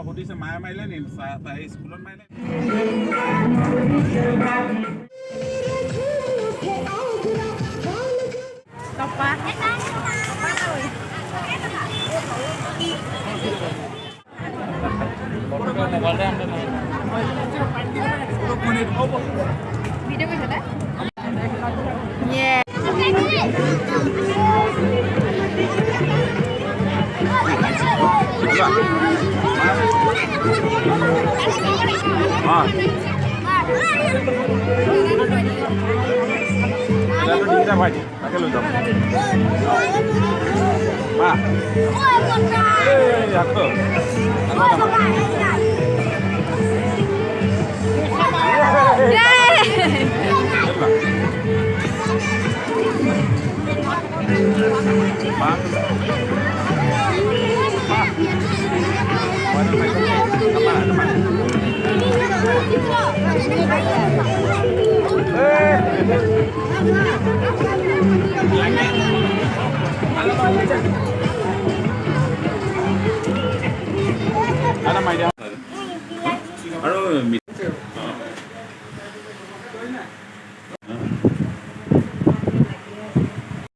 waktu di sama Mailen ini saat sebulan Mailen. Topa. Video ke sana? Yeah. Kita भाई आके लो जाओ मां याको मां